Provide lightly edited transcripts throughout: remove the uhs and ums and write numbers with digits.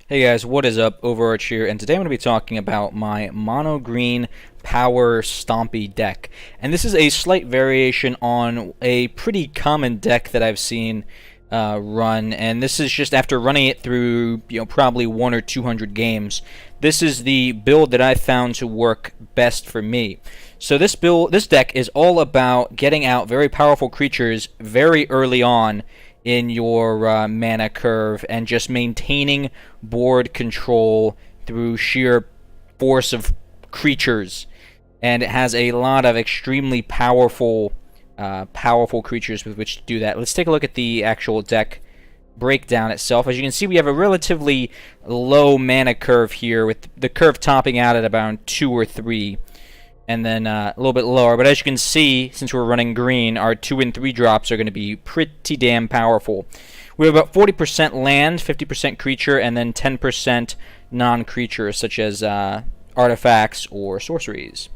Hey guys, what is up? Overarch here, and today I'm going to be talking about my mono green power Stompy deck. And this is a slight variation on a pretty common deck that I've seen run, and this is just after running it through probably 100 or 200 games. This is the build that I found to work best for me. So this deck is all about getting out very powerful creatures very early on in your mana curve and just maintaining board control through sheer force of creatures. And it has a lot of extremely powerful creatures with which to do that. Let's take a look at the actual deck breakdown itself. As you can see, we have a relatively low mana curve here, with the curve topping out at about 2 or 3. And then a little bit lower. But as you can see, since we're running green, our 2 and 3 drops are going to be pretty damn powerful. We have about 40% land, 50% creature, and then 10% non-creature, such as artifacts or sorceries.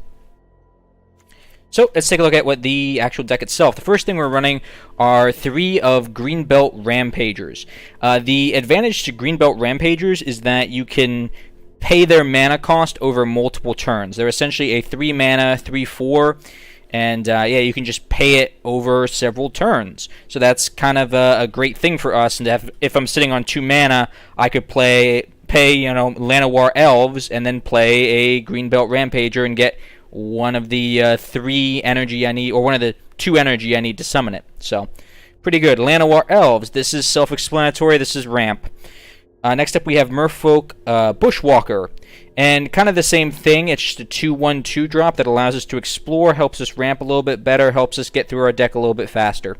So let's take a look at what the actual deck itself. The first thing we're running are 3 of Greenbelt Rampagers. The advantage to Greenbelt Rampagers is that you can pay their mana cost over multiple turns. They're essentially a 3 mana, 3/4, and yeah, you can just pay it over several turns. So that's kind of a great thing for us. And if I'm sitting on 2 mana, I could pay Llanowar Elves and then play a Greenbelt Rampager and get one of the 3 energy I need, or one of the 2 energy I need to summon it. So pretty good. Llanowar Elves. This is self-explanatory. This is ramp. Next up we have Merfolk Bushwalker, and kind of the same thing. It's just a 2/1/2 drop that allows us to explore, helps us ramp a little bit better, helps us get through our deck a little bit faster.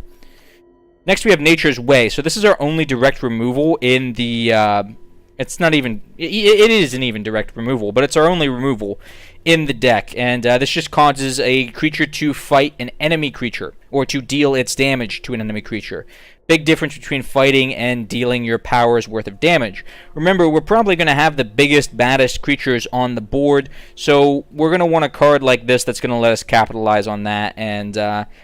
Next we have Nature's Way. So this is our only direct removal in the it's not even, it isn't even direct removal, but it's our only removal in the deck, and this just causes a creature to fight an enemy creature, or to deal its damage to an enemy creature. Big difference between fighting and dealing your power's worth of damage. Remember, we're probably going to have the biggest, baddest creatures on the board, so we're going to want a card like this that's going to let us capitalize on that and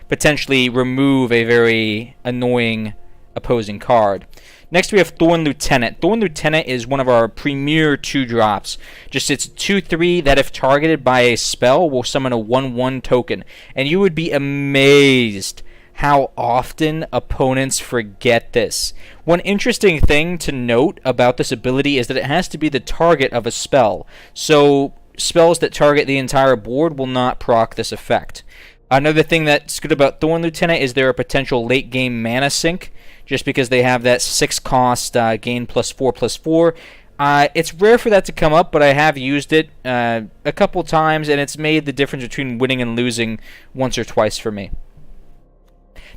potentially remove a very annoying opposing card. Next we have Thorn Lieutenant. Thorn Lieutenant is one of our premier 2-drops. Just it's 2/3 that if targeted by a spell will summon a 1/1 token. And you would be amazed how often opponents forget this. One interesting thing to note about this ability is that it has to be the target of a spell. So spells that target the entire board will not proc this effect. Another thing that's good about Thorn Lieutenant is they're a potential late game mana sink, just because they have that 6 cost gain +4/+4. It's rare for that to come up, but I have used it a couple times, and it's made the difference between winning and losing once or twice for me.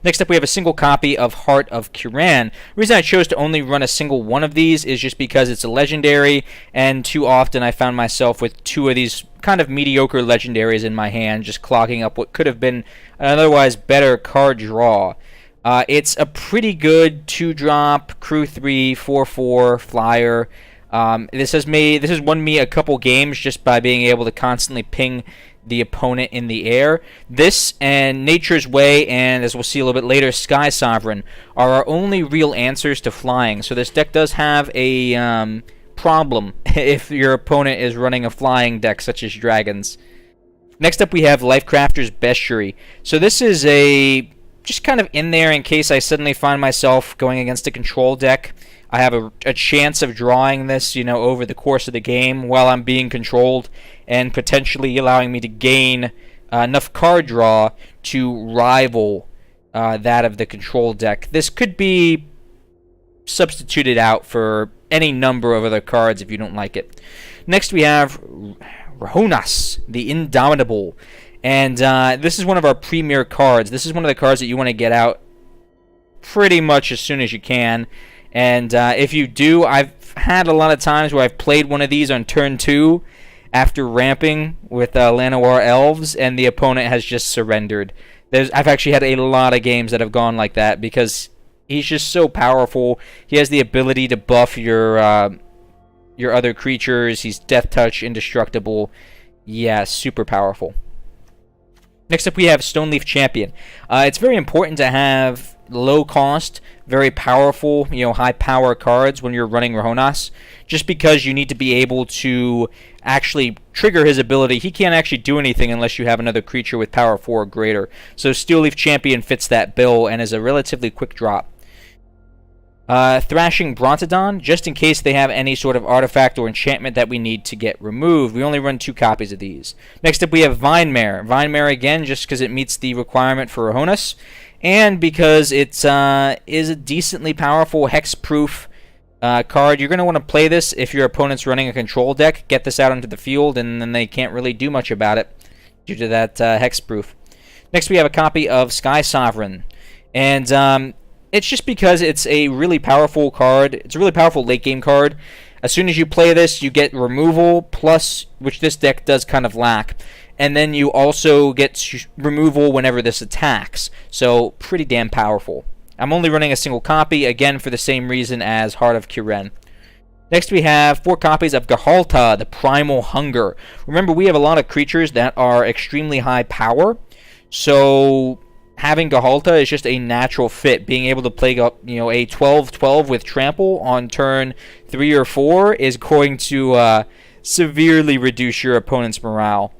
Next up, we have a single copy of Heart of Kirin. The reason I chose to only run a single one of these is just because it's a legendary, and too often I found myself with 2 of these kind of mediocre legendaries in my hand, just clogging up what could have been an otherwise better card draw. It's a pretty good 2-drop, crew 3, 4/4 flyer. This has won me a couple games just by being able to constantly ping the opponent in the air. This and Nature's Way, and as we'll see a little bit later, Sky Sovereign, are our only real answers to flying. So this deck does have a problem if your opponent is running a flying deck such as dragons. Next up we have Lifecrafter's Bestiary. So this is just kind of in there in case I suddenly find myself going against a control deck. I have a chance of drawing this, over the course of the game while I'm being controlled, and potentially allowing me to gain enough card draw to rival that of the control deck. This could be substituted out for any number of other cards if you don't like it. Next we have Rahonas, the Indomitable. And this is one of our premier cards. This is one of the cards that you want to get out pretty much as soon as you can. And if you do, I've had a lot of times where I've played one of these on turn 2 after ramping with Llanowar Elves, and the opponent has just surrendered. I've actually had a lot of games that have gone like that because he's just so powerful. He has the ability to buff your other creatures. He's Death Touch, indestructible. Yeah, super powerful. Next up we have Stoneleaf Champion. It's very important to have low cost, very powerful, high power cards when you're running Rohonas, just because you need to be able to actually trigger his ability. He can't actually do anything unless you have another creature with power 4 or greater. So Steel Leaf Champion fits that bill and is a relatively quick drop. Thrashing Brontodon, just in case they have any sort of artifact or enchantment that we need to get removed. We only run 2 copies of these. Next up we have Vinemare. Vinemare again, just because it meets the requirement for Rohonas, and because it is a decently powerful hex-proof card. You're going to want to play this if your opponent's running a control deck. Get this out into the field, and then they can't really do much about it due to that hex-proof. Next we have a copy of Sky Sovereign, and it's just because it's a really powerful card. It's a really powerful late-game card. As soon as you play this, you get removal, plus, which this deck does kind of lack. And then you also get removal whenever this attacks. So, pretty damn powerful. I'm only running a single copy, again, for the same reason as Heart of Kirin. Next we have 4 copies of Gahalta, the Primal Hunger. Remember, we have a lot of creatures that are extremely high power. So having Gahalta is just a natural fit. Being able to play a 12/12 with Trample on turn 3 or 4 is going to severely reduce your opponent's morale.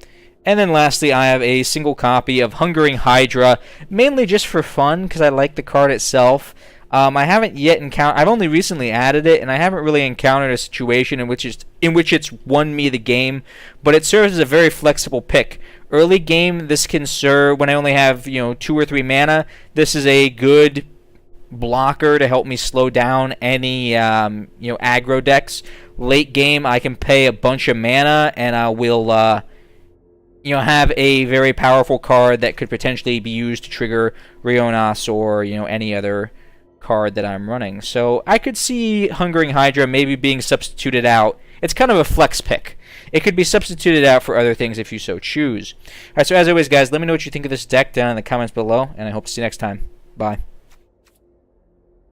And then lastly, I have a single copy of Hungering Hydra, mainly just for fun, because I like the card itself. I haven't yet encountered. I've only recently added it, and I haven't really encountered a situation in which it's won me the game. But it serves as a very flexible pick. Early game, this can serve when I only have 2 or 3 mana. This is a good blocker to help me slow down any aggro decks. Late game, I can pay a bunch of mana, and I will have a very powerful card that could potentially be used to trigger Rionas or any other card that I'm running. So I could see Hungering Hydra maybe being substituted out. It's kind of a flex pick. It could be substituted out for other things if you so choose. Alright, so as always, guys, let me know what you think of this deck down in the comments below, and I hope to see you next time. Bye.